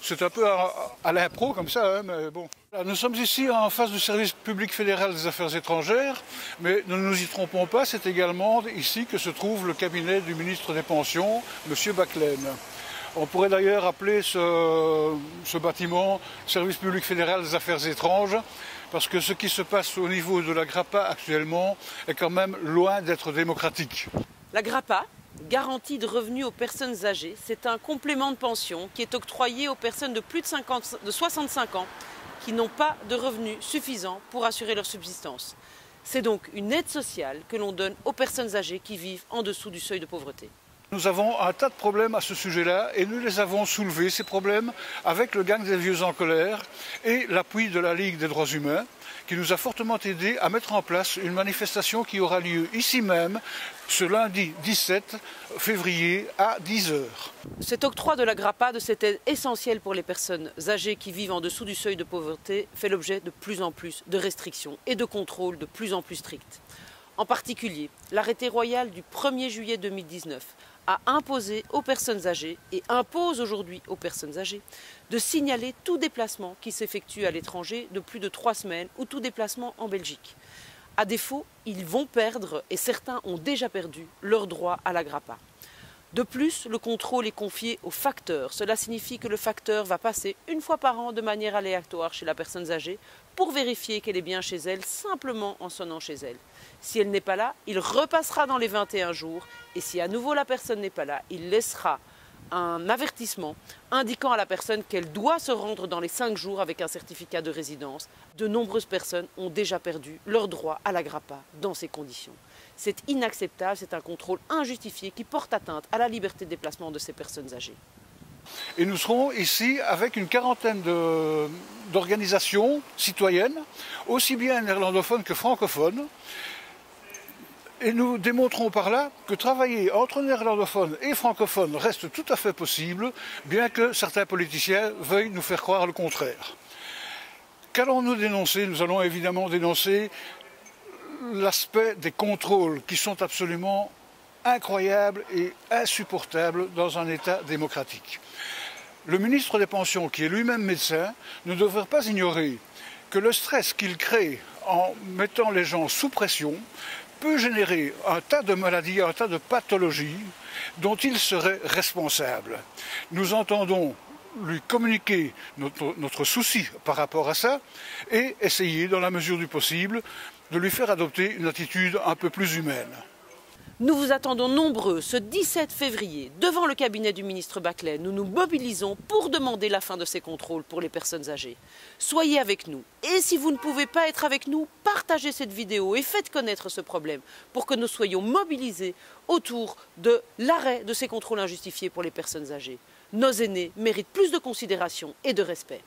C'est un peu à l'impro comme ça, hein, mais bon. Nous sommes ici en face du service public fédéral des affaires étrangères, mais ne nous y trompons pas, c'est également ici que se trouve le cabinet du ministre des Pensions, M. Baclen. On pourrait d'ailleurs appeler ce bâtiment service public fédéral des affaires étrangères, parce que ce qui se passe au niveau de la GRAPA actuellement est quand même loin d'être démocratique. La GRAPA, garantie de revenus aux personnes âgées, c'est un complément de pension qui est octroyé aux personnes de plus de 65 ans qui n'ont pas de revenus suffisants pour assurer leur subsistance. C'est donc une aide sociale que l'on donne aux personnes âgées qui vivent en dessous du seuil de pauvreté. Nous avons un tas de problèmes à ce sujet-là et nous les avons soulevés, ces problèmes, avec le Gang des Vieux en colère et l'appui de la Ligue des droits humains, qui nous a fortement aidés à mettre en place une manifestation qui aura lieu ici même, ce lundi 17 février à 10 h. Cet octroi de la GRAPA, de cette aide essentielle pour les personnes âgées qui vivent en dessous du seuil de pauvreté, fait l'objet de plus en plus de restrictions et de contrôles de plus en plus stricts. En particulier, l'arrêté royal du 1er juillet 2019 a imposé aux personnes âgées, et impose aujourd'hui aux personnes âgées, de signaler tout déplacement qui s'effectue à l'étranger de plus de 3 semaines ou tout déplacement en Belgique. À défaut, ils vont perdre, et certains ont déjà perdu, leur droit à la GRAPA. De plus, le contrôle est confié au facteur. Cela signifie que le facteur va passer une fois par an de manière aléatoire chez la personne âgée pour vérifier qu'elle est bien chez elle, simplement en sonnant chez elle. Si elle n'est pas là, il repassera dans les 21 jours et si à nouveau la personne n'est pas là, il laissera un avertissement indiquant à la personne qu'elle doit se rendre dans les 5 jours avec un certificat de résidence. De nombreuses personnes ont déjà perdu leur droit à la GRAPA dans ces conditions. C'est inacceptable, c'est un contrôle injustifié qui porte atteinte à la liberté de déplacement de ces personnes âgées. Et nous serons ici avec une quarantaine d'organisations citoyennes, aussi bien néerlandophones que francophones. Et nous démontrons par là que travailler entre néerlandophones et francophones reste tout à fait possible, bien que certains politiciens veuillent nous faire croire le contraire. Qu'allons-nous dénoncer? Nous allons évidemment dénoncer l'aspect des contrôles qui sont absolument incroyables et insupportables dans un État démocratique. Le ministre des Pensions, qui est lui-même médecin, ne devrait pas ignorer que le stress qu'il crée en mettant les gens sous pression peut générer un tas de maladies, un tas de pathologies dont il serait responsable. Nous entendons lui communiquer notre souci par rapport à ça et essayer, dans la mesure du possible, de lui faire adopter une attitude un peu plus humaine. Nous vous attendons nombreux ce 17 février devant le cabinet du ministre Baclen. Nous nous mobilisons pour demander la fin de ces contrôles pour les personnes âgées. Soyez avec nous et si vous ne pouvez pas être avec nous, partagez cette vidéo et faites connaître ce problème pour que nous soyons mobilisés autour de l'arrêt de ces contrôles injustifiés pour les personnes âgées. Nos aînés méritent plus de considération et de respect.